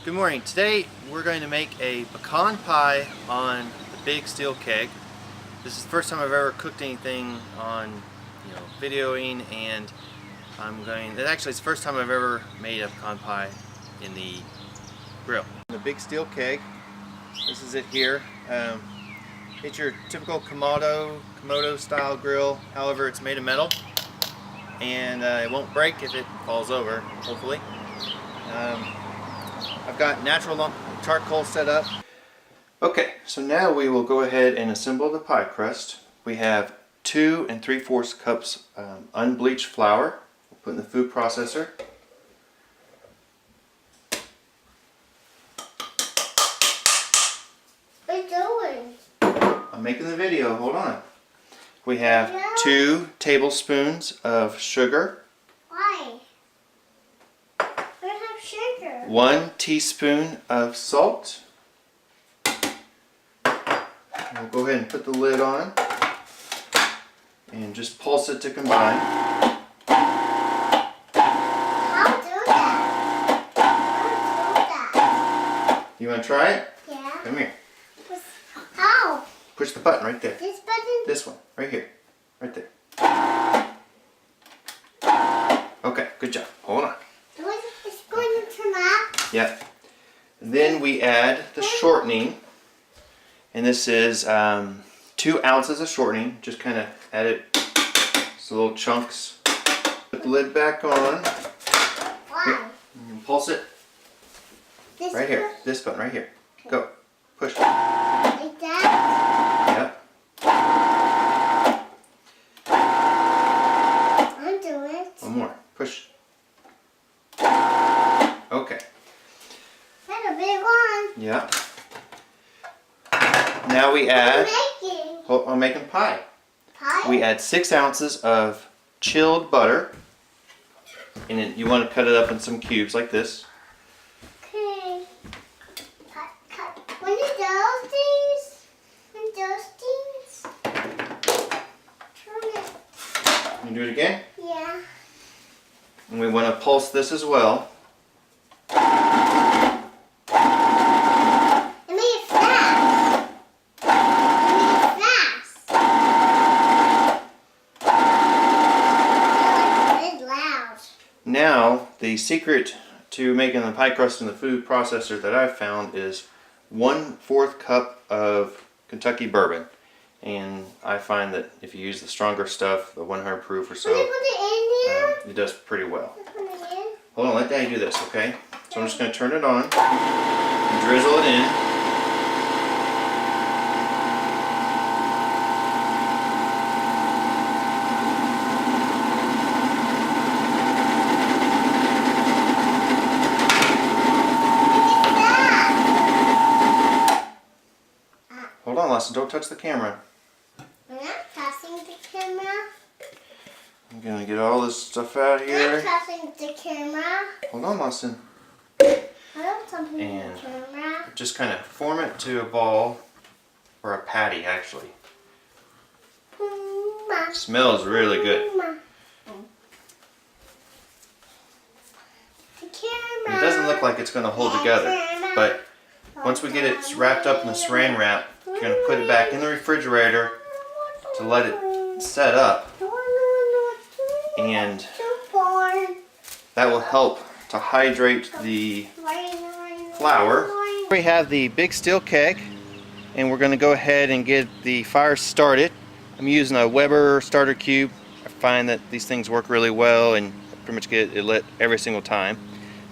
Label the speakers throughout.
Speaker 1: Good morning. Today we're going to make a pecan pie on the Big Steel Keg. This is the first time I've ever cooked anything on, videoing, and actually it's the first time I've ever made a pecan pie in the grill. The Big Steel Keg, this is it here. It's your typical Komodo style grill, however it's made of metal, and it won't break if it falls over, hopefully. I've got natural lump charcoal set up. Okay, so now we will go ahead and assemble the pie crust. We have 2 3/4 cups unbleached flour. We'll put in the food processor.
Speaker 2: What are you doing?
Speaker 1: I'm making the video, hold on. We have 2 tablespoons of sugar.
Speaker 2: Why? I don't have sugar.
Speaker 1: 1 teaspoon of salt. We'll go ahead and put the lid on and just pulse it to combine.
Speaker 2: How do that?
Speaker 1: You want to try it?
Speaker 2: Yeah.
Speaker 1: Come here.
Speaker 2: How?
Speaker 1: Push the button right there.
Speaker 2: This button?
Speaker 1: This one, right here. Right there. Okay, good job. Hold on.
Speaker 2: It's going to turn up.
Speaker 1: Yep. And then we add the shortening. And this is 2 ounces of shortening. Just kind of add it, so little chunks. Put the lid back on.
Speaker 2: Why?
Speaker 1: Here, you can pulse it.
Speaker 2: This
Speaker 1: Right here. This button right here. Go. Push.
Speaker 2: Like that?
Speaker 1: Yep.
Speaker 2: I'll do it.
Speaker 1: One more. Push. Okay.
Speaker 2: That's a big one.
Speaker 1: Yeah. Now we add.
Speaker 2: What are you making?
Speaker 1: Oh, I'm making pie.
Speaker 2: Pie?
Speaker 1: We add 6 ounces of chilled butter, and then you want to cut it up in some cubes like this.
Speaker 2: Okay. Cut. When you those things? Turn it.
Speaker 1: You do it again?
Speaker 2: Yeah.
Speaker 1: And we want to pulse this as well. Now, the secret to making the pie crust in the food processor that I've found is 1/4 cup of Kentucky Bourbon. And I find that if you use the stronger stuff, the 100 proof or so,
Speaker 2: Can you put it in there?
Speaker 1: it does pretty well.
Speaker 2: Put it in.
Speaker 1: Hold on, let Daddy do this, okay? So I'm just going to turn it on and drizzle it in. Hold on, Lawson, don't touch the camera.
Speaker 2: I'm not touching the camera.
Speaker 1: I'm going to get all this stuff out
Speaker 2: I'm
Speaker 1: here.
Speaker 2: not touching the camera.
Speaker 1: Hold on, Lawson.
Speaker 2: I don't touching
Speaker 1: And
Speaker 2: the camera.
Speaker 1: just kind of form it to a ball, or a patty actually.
Speaker 2: Mama.
Speaker 1: Smells really good.
Speaker 2: Mama. The camera.
Speaker 1: It doesn't look like it's going to hold together, but once we get it wrapped up in the saran wrap, you're going to put it back in the refrigerator to let it set up, and that will help to hydrate the flour. We have the Big Steel Keg, and we're going to go ahead and get the fire started. I'm using a Weber starter cube. I find that these things work really well and pretty much get it lit every single time.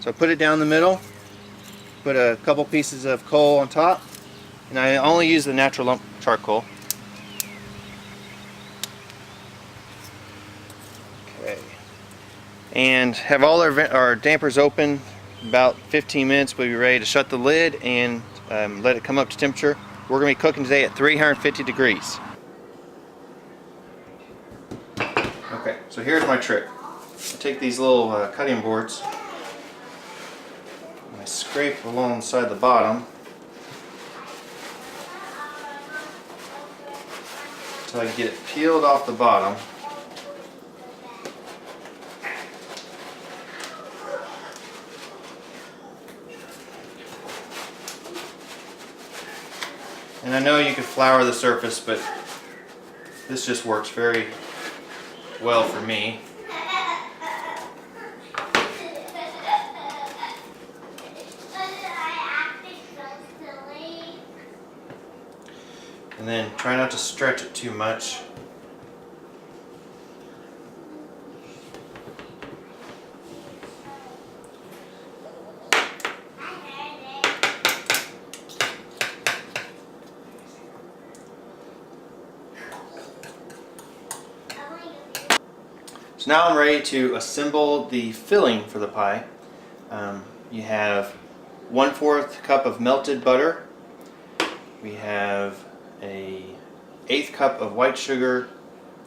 Speaker 1: So I put it down the middle, put a couple pieces of coal on top, and I only use the natural lump charcoal. Okay. And have all our dampers open. About 15 minutes we'll be ready to shut the lid and let it come up to temperature. We're going to be cooking today at 350 degrees. Okay, so here's my trick. I take these little cutting boards and I scrape alongside the bottom until I get it peeled off the bottom. And I know you could flour the surface, but this just works very well for me. And then try not to stretch it too much. So now I'm ready to assemble the filling for the pie. You have 1/4 cup of melted butter. We have a 1/8 cup of white sugar,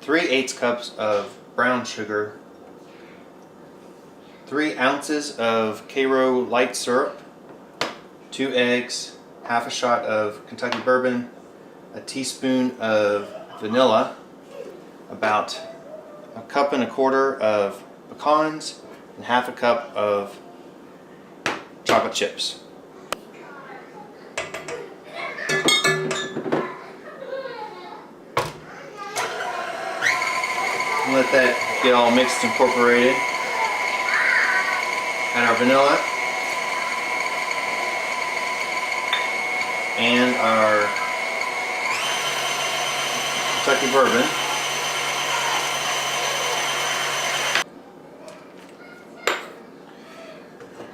Speaker 1: 3/8 cups of brown sugar, 3 ounces of Karo light syrup, 2 eggs, half a shot of Kentucky Bourbon, a teaspoon of vanilla, about 1.25 cups of pecans, and half a cup of chocolate chips. Let that get all mixed and incorporated. Add our vanilla and our Kentucky Bourbon.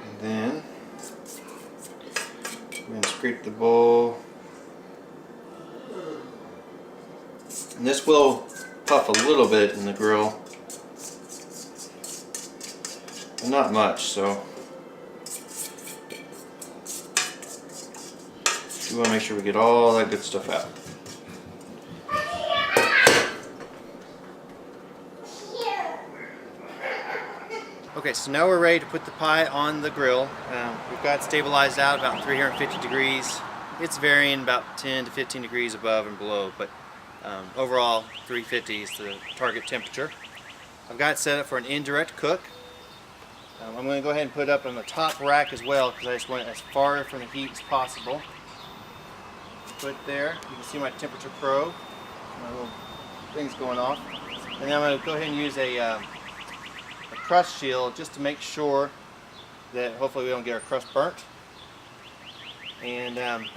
Speaker 1: And then I'm going to scrape the bowl. And this will puff a little bit in the grill, but not much, so we want to make sure we get all that good stuff out. Okay, so now we're ready to put the pie on the grill. We've got it stabilized out about 350 degrees. It's varying about 10 to 15 degrees above and below, but overall 350 is the target temperature. I've got it set up for an indirect cook. I'm going to go ahead and put it up on the top rack as well because I just want it as far from the heat as possible. Put it there. You can see my temperature probe. My little thing's going off. And then I'm going to go ahead and use a crust shield just to make sure that hopefully we don't get our crust burnt. And I'm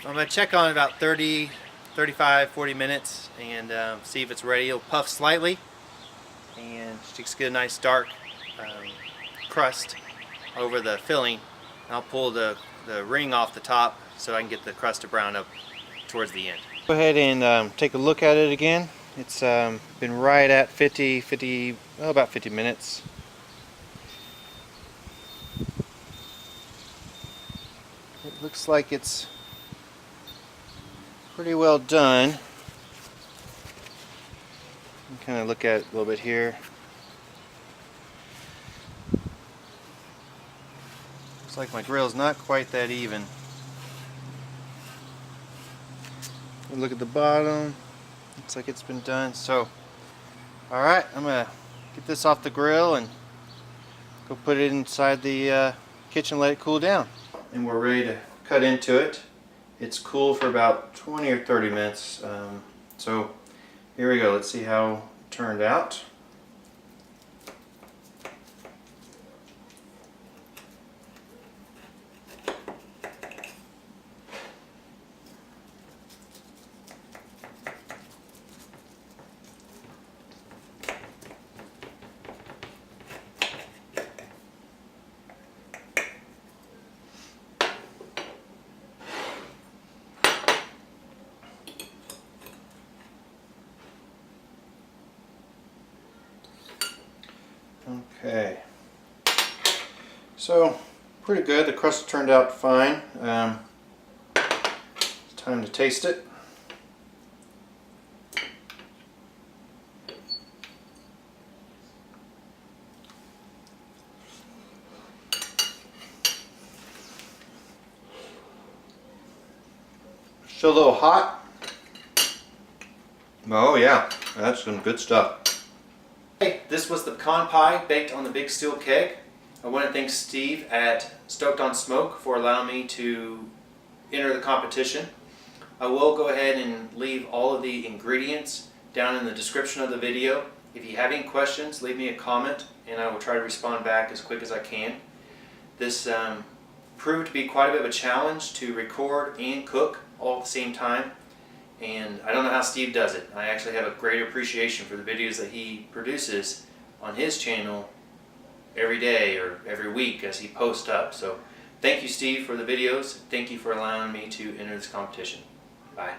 Speaker 1: going to check on it about 30, 35, 40 minutes and see if it's ready. It'll puff slightly and just get a nice dark crust over the filling. I'll pull the ring off the top so I can get the crust to brown up towards the end. Go ahead and take a look at it again. It's been right at about 50 minutes. It looks like it's pretty well done. Kind of look at it a little bit here. Looks like my grill's not quite that even. Look at the bottom. Looks like it's been done. So, alright, I'm going to get this off the grill and go put it inside the kitchen and let it cool down. And we're ready to cut into it. It's cool for about 20 or 30 minutes. So here we go. Let's see how it turned out. Okay, so pretty good. The crust turned out fine. It's time to taste it. Still a little hot. Oh yeah, that's some good stuff. Hey, this was the pecan pie baked on the Big Steel Keg. I want to thank Steve at Stoked on Smoke for allowing me to enter the competition. I will go ahead and leave all of the ingredients down in the description of the video. If you have any questions, leave me a comment and I will try to respond back as quick as I can. This proved to be quite a bit of a challenge to record and cook all at the same time, and I don't know how Steve does it. I actually have a great appreciation for the videos that he produces on his channel every day or every week as he posts up. So thank you, Steve, for the videos. Thank you for allowing me to enter this competition. Bye.